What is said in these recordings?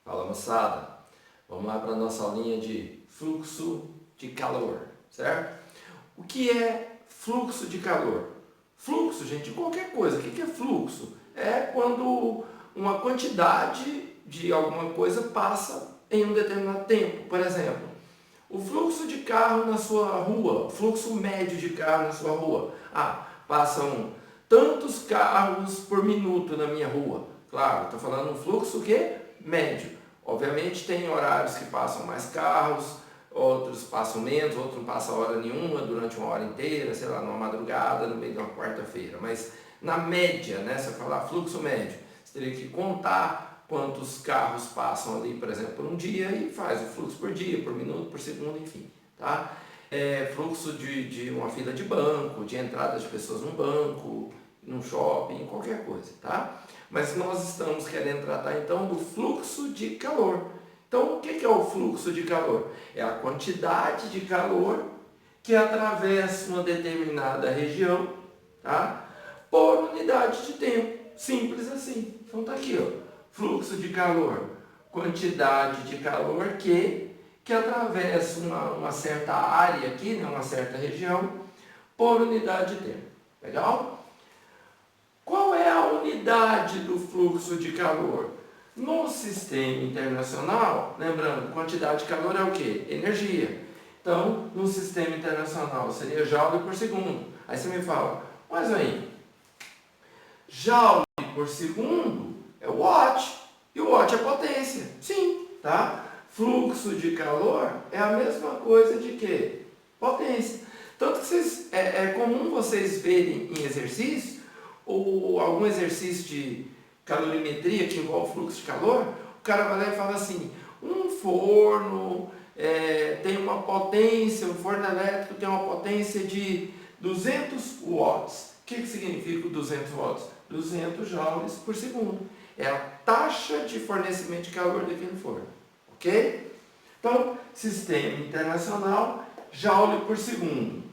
Fala, moçada, vamos lá para a nossa aulinha de fluxo de calor, certo? O que é fluxo de calor? Fluxo, gente, de qualquer coisa. O que é fluxo? É quando uma quantidade de alguma coisa passa em um determinado tempo. Por exemplo, o fluxo de carro na sua rua, fluxo médio de carro na sua rua. Passam tantos carros por minuto na minha rua. Claro, estou falando um fluxo que médio. Obviamente tem horários que passam mais carros, outros passam menos, outros não passam hora nenhuma durante uma hora inteira, sei lá, numa madrugada, no meio de uma quarta-feira. Mas na média, né, se eu falar fluxo médio, você teria que contar quantos carros passam ali, por exemplo, por um dia e faz o fluxo por dia, por minuto, por segundo, enfim. Tá? Fluxo de uma fila de banco, de entrada de pessoas num banco, num shopping, qualquer coisa, tá? Mas nós estamos querendo tratar então do fluxo de calor. Então, o que é o fluxo de calor? É a quantidade de calor que atravessa uma determinada região, tá? Por unidade de tempo. Simples assim. Então tá aqui, ó. Fluxo de calor. Quantidade de calor que atravessa uma certa área aqui, né? Uma certa região, por unidade de tempo. Legal? Qual é a unidade do fluxo de calor? No sistema internacional, lembrando, quantidade de calor é o quê? Energia. Então, no sistema internacional seria joule por segundo. Aí você me fala, mas aí, joule por segundo é watt. E o watt é potência. Sim, tá? Fluxo de calor é a mesma coisa de quê? Potência. Tanto que é comum vocês verem em exercício, ou algum exercício de calorimetria que envolve fluxo de calor, o cara vai lá e fala assim, um forno tem uma potência, um forno elétrico tem uma potência de 200 watts. O que significa 200 watts? 200 joules por segundo. É a taxa de fornecimento de calor daquele forno. Ok? Então, sistema internacional, joule por segundo.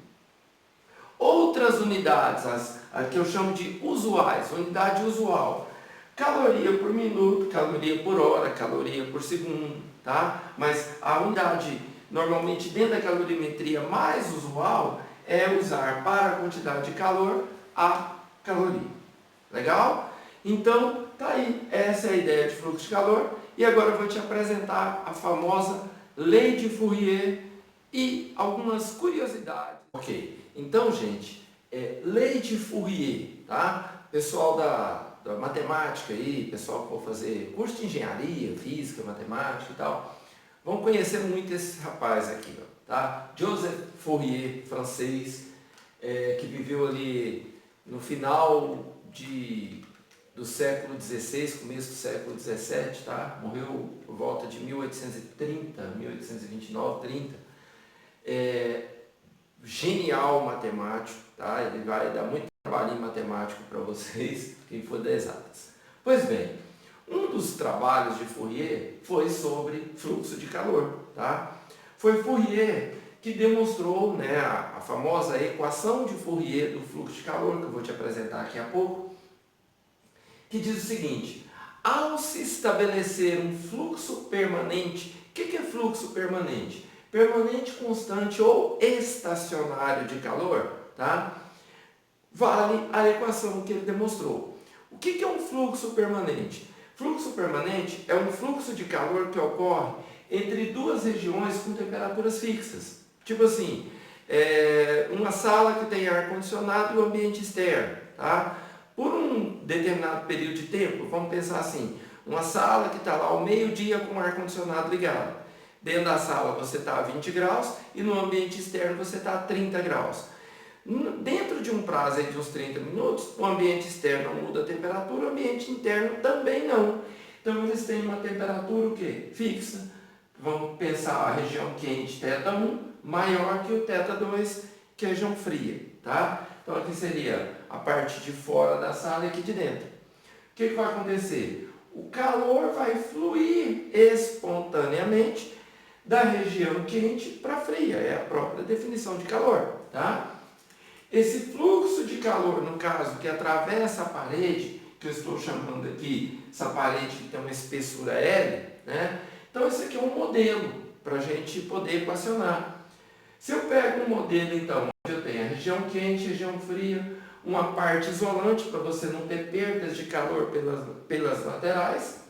Outras unidades, as que eu chamo de usuais, unidade usual. Caloria por minuto, caloria por hora, caloria por segundo, tá? Mas a unidade, normalmente dentro da calorimetria mais usual, é usar para a quantidade de calor a caloria. Legal? Então, tá aí, essa é a ideia de fluxo de calor. E agora eu vou te apresentar a famosa Lei de Fourier e algumas curiosidades. Ok, então, gente, Lei de Fourier, tá? Pessoal da matemática aí, pessoal que for fazer curso de engenharia, física, matemática e tal, vão conhecer muito esse rapaz aqui, ó, tá? Joseph Fourier, francês, que viveu ali no final do século XVI, começo do século XVII, tá? Morreu por volta de 1830, 1829, 30. Genial matemático, tá? Ele vai dar muito trabalho matemático para vocês, quem for das exatas. Pois bem, um dos trabalhos de Fourier foi sobre fluxo de calor, tá? Foi Fourier que demonstrou, né, a famosa equação de Fourier do fluxo de calor, que eu vou te apresentar aqui a pouco, que diz o seguinte: ao se estabelecer um fluxo permanente, o que é fluxo permanente? Permanente, constante ou estacionário de calor, tá? Vale a equação que ele demonstrou. O que é um fluxo permanente? Fluxo permanente é um fluxo de calor que ocorre entre duas regiões com temperaturas fixas. Tipo assim, uma sala que tem ar-condicionado e o ambiente externo, tá? Por um determinado período de tempo, vamos pensar assim, uma sala que está lá ao meio-dia com o ar-condicionado ligado. Dentro da sala você está a 20 graus e no ambiente externo você está a 30 graus. Dentro de um prazo de uns 30 minutos, o ambiente externo não muda a temperatura, o ambiente interno também não. Então eles têm uma temperatura o quê? Fixa. Vamos pensar a região quente, θ1, maior que o θ2, que é a região fria. Tá? Então aqui seria a parte de fora da sala e aqui de dentro. O que vai acontecer? O calor vai fluir espontaneamente da região quente para fria, é a própria definição de calor, tá? Esse fluxo de calor, no caso, que atravessa a parede, que que eu estou chamando aqui, essa parede que tem uma espessura L, né? Então esse aqui é um modelo para a gente poder equacionar. Se eu pego um modelo, então, onde eu tenho a região quente, região fria, uma parte isolante para você não ter perdas de calor pelas laterais,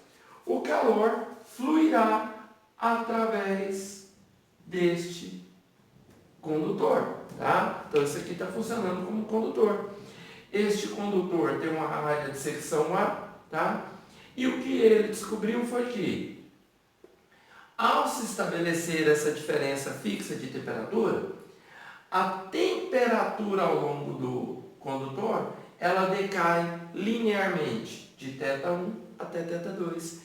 o calor fluirá através deste condutor, tá? Então isso aqui está funcionando como condutor. Este condutor tem uma área de secção A, tá? E o que ele descobriu foi que, ao se estabelecer essa diferença fixa de temperatura, a temperatura ao longo do condutor, ela decai linearmente de θ1 até θ2.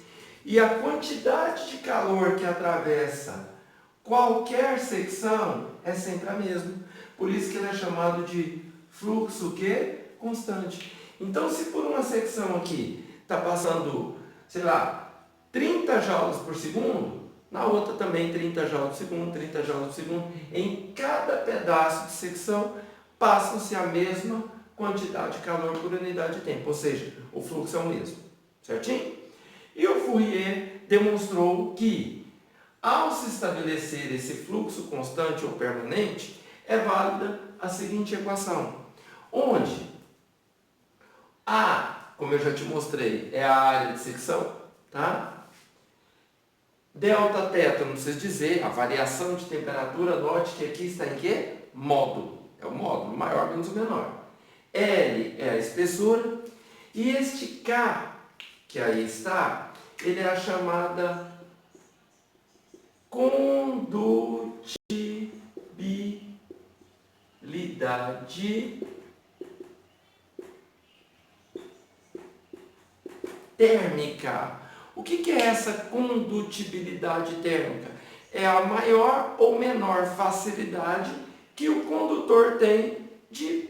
E a quantidade de calor que atravessa qualquer secção é sempre a mesma. Por isso que ele é chamado de fluxo constante. Então, se por uma secção aqui está passando, sei lá, 30 joules por segundo, na outra também 30 joules por segundo, 30 joules por segundo, em cada pedaço de secção passam-se a mesma quantidade de calor por unidade de tempo, ou seja, o fluxo é o mesmo, certinho? E o Fourier demonstrou que, ao se estabelecer esse fluxo constante ou permanente, é válida a seguinte equação, onde A, como eu já te mostrei, é a área de secção, tá? Delta θ, não precisa dizer, a variação de temperatura, note que aqui está em quê? Módulo, é o módulo, maior menos o menor. L é a espessura, e este K, que aí está, ele é a chamada condutibilidade térmica. O que é essa condutibilidade térmica? É a maior ou menor facilidade que o condutor tem de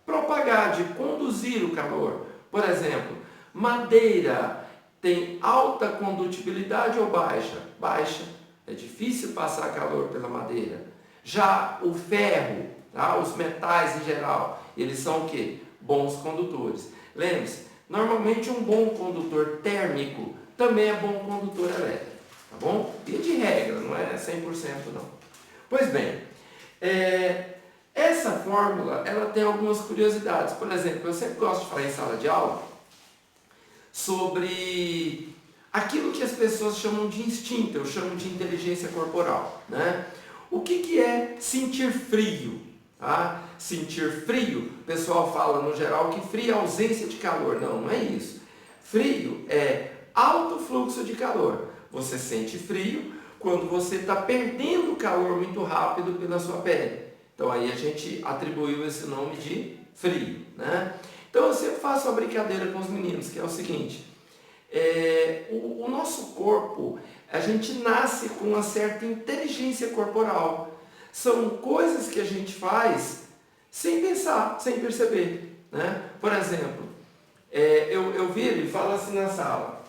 propagar, de conduzir o calor. Por exemplo, madeira tem alta condutibilidade ou baixa? Baixa. É difícil passar calor pela madeira. Já o ferro, tá? Os metais em geral, eles são o quê? Bons condutores. Lembre-se, normalmente um bom condutor térmico também é bom condutor elétrico, tá bom? E de regra, não é 100% não. Pois bem, essa fórmula, ela tem algumas curiosidades. Por exemplo, eu sempre gosto de falar em sala de aula sobre aquilo que as pessoas chamam de instinto, eu chamo de inteligência corporal, né? O que é sentir frio? Tá? Sentir frio, o pessoal fala no geral que frio é ausência de calor. Não, não é isso. Frio é alto fluxo de calor. Você sente frio quando você está perdendo calor muito rápido pela sua pele. Então aí a gente atribuiu esse nome de frio, né? Então eu sempre faço uma brincadeira com os meninos, que é o seguinte, o nosso corpo, a gente nasce com uma certa inteligência corporal. São coisas que a gente faz sem pensar, sem perceber, né? Por exemplo, eu viro e falo assim na sala,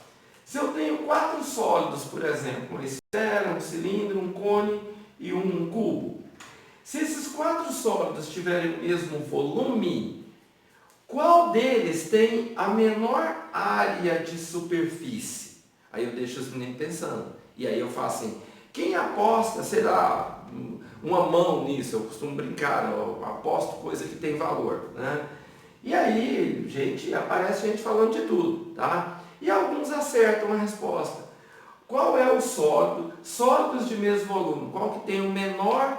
se eu tenho 4 sólidos, por exemplo, uma esfera, um cilindro, um cone e um cubo, se esses 4 sólidos tiverem o mesmo volume, qual deles tem a menor área de superfície? Aí eu deixo os meninos pensando. E aí eu faço assim, quem aposta, sei lá, uma mão nisso? Eu costumo brincar, eu aposto coisa que tem valor, né? E aí, aparece gente falando de tudo, tá? E alguns acertam a resposta. Qual é o sólido? Sólidos de mesmo volume, qual que tem o menor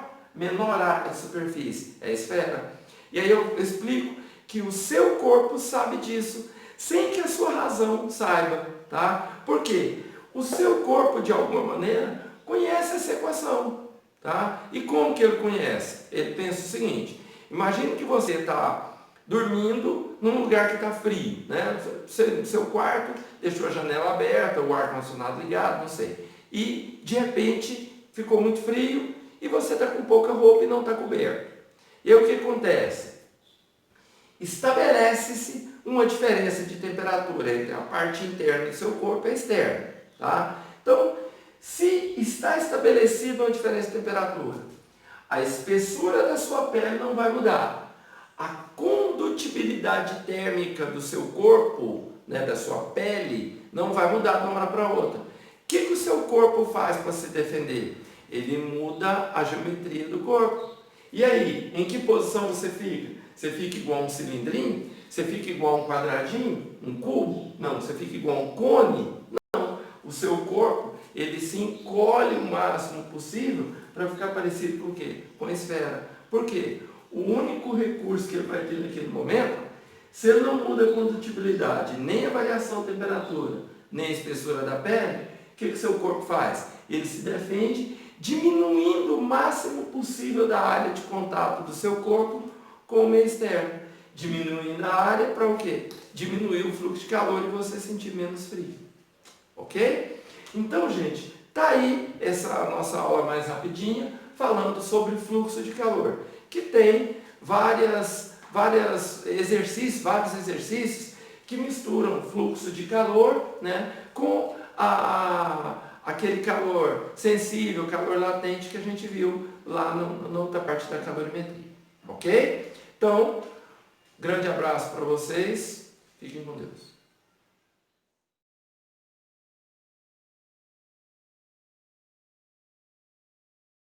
área de superfície? É a esfera. E aí eu explico que o seu corpo sabe disso, sem que a sua razão saiba, tá? Por quê? O seu corpo, de alguma maneira, conhece essa equação, tá? E como que ele conhece? Ele pensa o seguinte, imagine que você está dormindo num lugar que está frio, né? No seu quarto, deixou a janela aberta, o ar-condicionado ligado, não sei. E, de repente, ficou muito frio e você está com pouca roupa e não está coberto. E aí o que acontece? Estabelece-se uma diferença de temperatura entre a parte interna do seu corpo e a externa, tá? Então, se está estabelecida uma diferença de temperatura, a espessura da sua pele não vai mudar. A condutibilidade térmica do seu corpo né, da sua pele não vai mudar de uma hora para outra. O que o seu corpo faz para se defender? Ele muda a geometria do corpo. E aí, em que posição você fica? Você fica igual a um cilindrinho? Você fica igual a um quadradinho? Um cubo? Não, você fica igual a um cone? Não. O seu corpo, ele se encolhe o máximo possível para ficar parecido com o quê? Com a esfera. Por quê? O único recurso que ele vai ter naquele momento, se ele não muda a condutibilidade, nem a variação de temperatura, nem a espessura da pele, o que o seu corpo faz? Ele se defende diminuindo o máximo possível da área de contato do seu corpo com o meio externo. Diminuindo a área para o quê? Diminuir o fluxo de calor e você sentir menos frio. Ok? Então, gente, tá aí essa nossa aula mais rapidinha, falando sobre fluxo de calor, que tem vários exercícios que misturam fluxo de calor, né, com aquele calor sensível, calor latente que a gente viu lá na outra parte da calorimetria. Ok? Então, grande abraço para vocês. Fiquem com Deus.